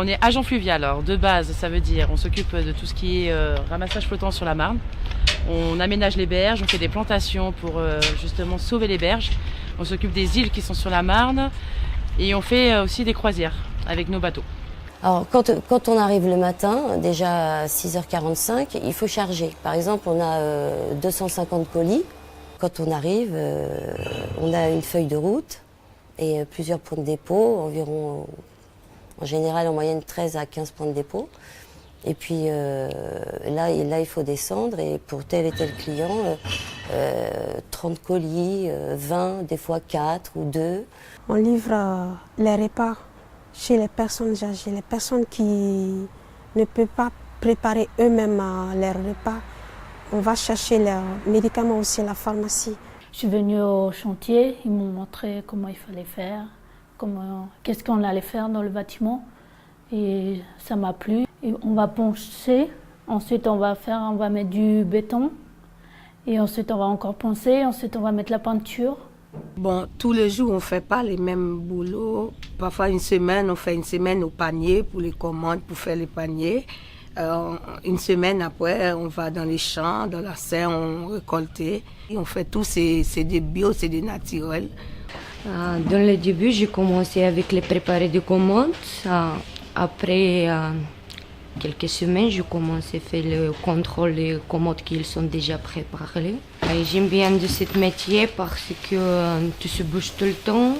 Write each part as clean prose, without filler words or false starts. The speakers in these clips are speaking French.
On est agent fluvial, alors de base, ça veut dire on s'occupe de tout ce qui est ramassage flottant sur la Marne. On aménage les berges, on fait des plantations pour justement sauver les berges. On s'occupe des îles qui sont sur la Marne et on fait aussi des croisières avec nos bateaux. Alors quand on arrive le matin, déjà à 6h45, il faut charger. Par exemple, on a 250 colis. Quand on arrive, on a une feuille de route et plusieurs points de dépôt, environ, en général en moyenne 13 à 15 points de dépôt. Et puis là, il faut descendre et pour tel et tel client, 30 colis, 20, des fois 4 ou 2. On livre les repas chez les personnes âgées, les personnes qui ne peuvent pas préparer eux-mêmes leurs repas. On va chercher leurs médicaments aussi à la pharmacie. Je suis venue au chantier, ils m'ont montré comment il fallait faire, qu'est-ce qu'on allait faire dans le bâtiment. Et ça m'a plu. Et on va poncer, ensuite on va mettre du béton, et ensuite on va encore poncer, ensuite on va mettre la peinture. Bon, tous les jours on ne fait pas les mêmes boulots. Parfois on fait une semaine au panier pour les commandes, pour faire les paniers. Une semaine après, on va dans les champs, dans la serre, on récolte. Et on fait tout, c'est des bio, c'est des naturels. Dans le début, j'ai commencé avec les préparés de commandes. Après quelques semaines, je commence à faire le contrôle des commandes qui sont déjà préparées. J'aime bien de ce métier parce que tu se bouges tout le temps.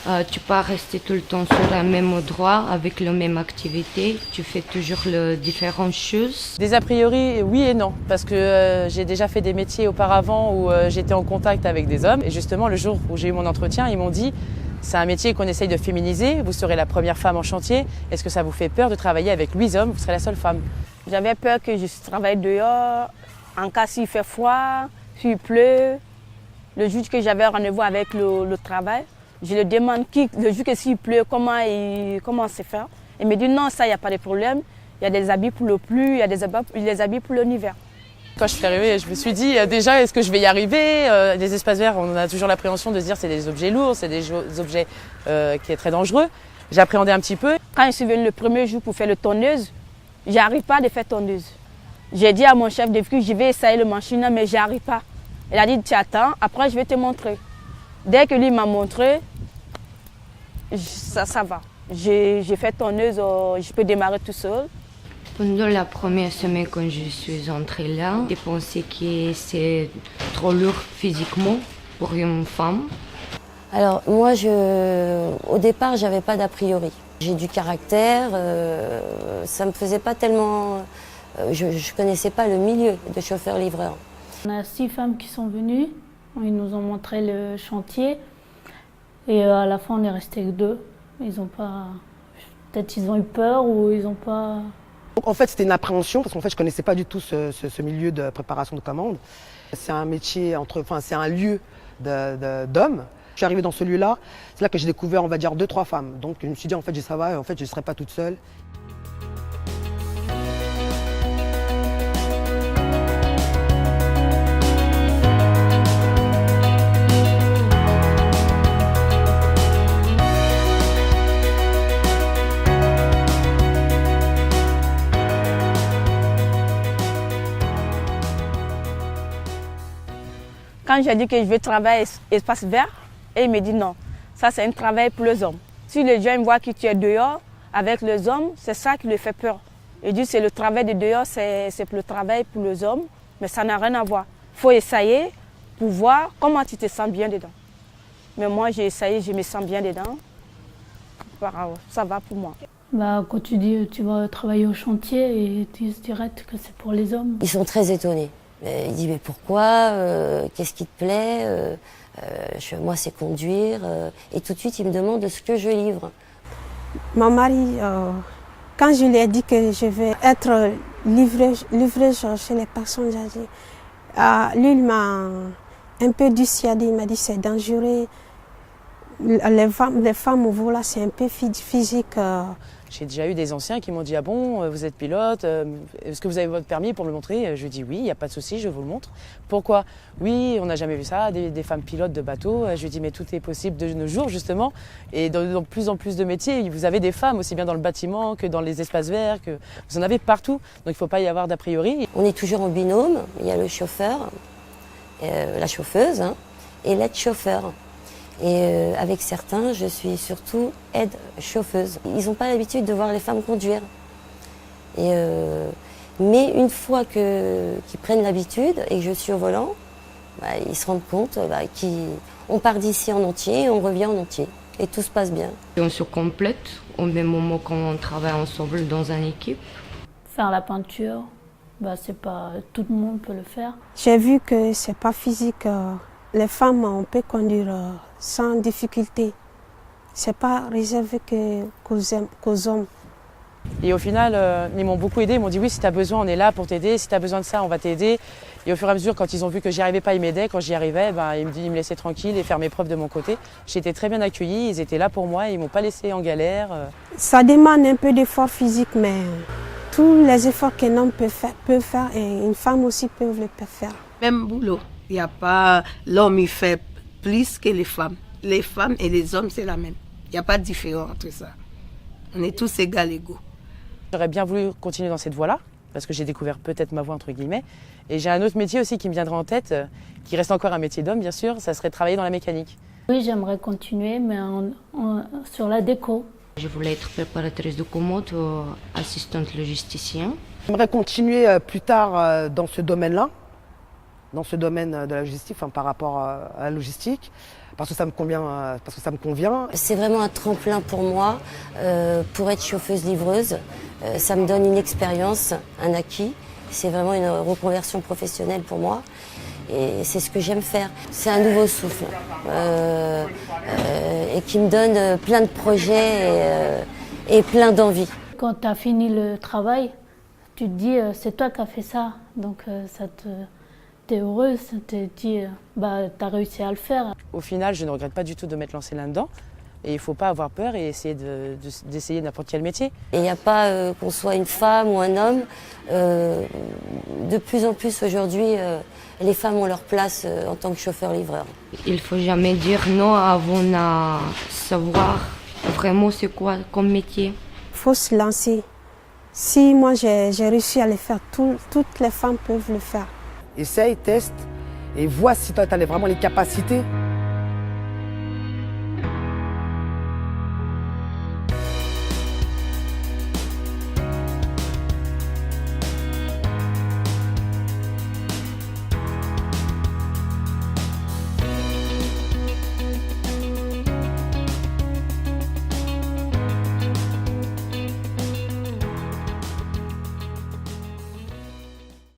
Tu ne peux pas rester tout le temps sur le même endroit avec la même activité. Tu fais toujours différentes choses. Des a priori, oui et non, parce que j'ai déjà fait des métiers auparavant où j'étais en contact avec des hommes. Et justement, le jour où j'ai eu mon entretien, ils m'ont dit « c'est un métier qu'on essaye de féminiser, vous serez la première femme en chantier. Est-ce que ça vous fait peur de travailler avec 8 hommes, vous serez la seule femme ?» J'avais peur que je travaille dehors, en cas s'il fait froid, s'il pleut. Le jour que j'avais rendez-vous avec le travail, je lui demande le jour que s'il pleut, comment c'est faire. Il me dit non, ça, il n'y a pas de problème. Il y a des habits pour le pluie, il y a des habits pour l'hiver. Quand je suis arrivée, je me suis dit déjà, est-ce que je vais y arriver? Les espaces verts, on a toujours l'appréhension de se dire c'est des objets lourds, c'est des objets qui est très dangereux. J'appréhendais un petit peu. Quand je suis venue le premier jour pour faire le tonneuse, j'arrive pas à faire tonneuse. J'ai dit à mon chef de que je vais essayer le machine, mais j'arrive pas. Il a dit tu attends, après je vais te montrer. Dès que lui m'a montré, ça va. J'ai fait tonneuse, je peux démarrer tout seul. Pendant la première semaine quand je suis entrée là, j'ai pensé que c'est trop lourd physiquement pour une femme. Alors moi, au départ, j'avais pas d'a priori. J'ai du caractère, ça me faisait pas tellement... je connaissais pas le milieu de chauffeur-livreur. On a 6 femmes qui sont venues, ils nous ont montré le chantier et à la fin on est resté que 2. Ils ont pas... Peut-être ils ont eu peur ou ils ont pas... En fait, c'était une appréhension parce qu'en fait, je connaissais pas du tout ce milieu de préparation de commandes. C'est un métier, c'est un lieu d'hommes. Je suis arrivée dans ce lieu-là, c'est là que j'ai découvert, on va dire, 2-3 femmes. Donc je me suis dit, en fait, ça va, en fait, je ne serai pas toute seule. Quand j'ai dit que je veux travailler espace vert, et il me dit non, ça c'est un travail pour les hommes. Si les gens voient que tu es dehors avec les hommes, c'est ça qui les fait peur. Il dit c'est le travail de dehors, c'est le travail pour les hommes, mais ça n'a rien à voir. Il faut essayer pour voir comment tu te sens bien dedans. Mais moi j'ai essayé, je me sens bien dedans, ça va pour moi. Quand tu dis tu vas travailler au chantier et tu se dirais que c'est pour les hommes. Ils sont très étonnés. Il dit mais pourquoi, qu'est-ce qui te plaît, moi c'est conduire, et tout de suite il me demande de ce que je livre. Mon mari, quand je lui ai dit que je vais être livreuse chez les personnes âgées, lui il m'a un peu dissuadé, il m'a dit c'est dangereux, les femmes au volant c'est un peu physique, J'ai déjà eu des anciens qui m'ont dit « Ah bon, vous êtes pilote, est-ce que vous avez votre permis pour me le montrer ?» Je dis « Oui, il n'y a pas de souci, je vous le montre. » Pourquoi ? « Oui, on n'a jamais vu ça, des femmes pilotes de bateaux. » Je lui dis « Mais tout est possible de nos jours, justement. Et dans plus en plus de métiers, vous avez des femmes, aussi bien dans le bâtiment que dans les espaces verts, que vous en avez partout. Donc il ne faut pas y avoir d'a priori. » On est toujours en binôme. Il y a le chauffeur, la chauffeuse et l'aide-chauffeur. Et avec certains, je suis surtout aide-chauffeuse. Ils n'ont pas l'habitude de voir les femmes conduire. Mais une fois qu'ils prennent l'habitude et que je suis au volant, ils se rendent compte qu'on part d'ici en entier et on revient en entier. Et tout se passe bien. Et on se complète au même moment qu'on travaille ensemble dans une équipe. Faire la peinture, c'est pas tout le monde peut le faire. J'ai vu que c'est pas physique. Les femmes, on peut conduire sans difficulté. C'est pas réservé qu'aux hommes. Et au final, ils m'ont beaucoup aidé. Ils m'ont dit oui, si tu as besoin, on est là pour t'aider. Si tu as besoin de ça, on va t'aider. Et au fur et à mesure, quand ils ont vu que j'y arrivais pas, ils m'aidaient. Quand j'y arrivais, ils me laissaient tranquille et faire mes preuves de mon côté. J'ai été très bien accueillie. Ils étaient là pour moi. Ils m'ont pas laissé en galère. Ça demande un peu d'effort physique, mais tous les efforts qu'un homme peut faire et une femme aussi peut le faire. Même boulot. Il n'y a pas l'homme il fait plus que les femmes. Les femmes et les hommes, c'est la même. Il n'y a pas de différence entre ça. On est tous égaux. J'aurais bien voulu continuer dans cette voie-là, parce que j'ai découvert peut-être ma voie, entre guillemets. Et j'ai un autre métier aussi qui me viendra en tête, qui reste encore un métier d'homme, bien sûr, ça serait travailler dans la mécanique. Oui, j'aimerais continuer, mais sur la déco. Je voulais être préparatrice de commande, assistante logisticien. J'aimerais continuer plus tard dans ce domaine-là, dans ce domaine de la logistique, par rapport à la logistique, parce que ça me convient. C'est vraiment un tremplin pour moi, pour être chauffeuse-livreuse. Ça me donne une expérience, un acquis. C'est vraiment une reconversion professionnelle pour moi. Et c'est ce que j'aime faire. C'est un nouveau souffle et qui me donne plein de projets et plein d'envie. Quand tu as fini le travail, tu te dis c'est toi qui as fait ça. Donc t'es heureuse, tu te dis t'as réussi à le faire. Au final, je ne regrette pas du tout de m'être lancée là-dedans. Et il ne faut pas avoir peur et essayer d'essayer n'importe quel métier. Et il n'y a pas qu'on soit une femme ou un homme. De plus en plus aujourd'hui, les femmes ont leur place en tant que chauffeur-livreur. Il ne faut jamais dire non avant de savoir vraiment c'est quoi comme métier. Il faut se lancer. Si moi j'ai réussi à le faire, toutes les femmes peuvent le faire. Essaye, teste et vois si tu as vraiment les capacités.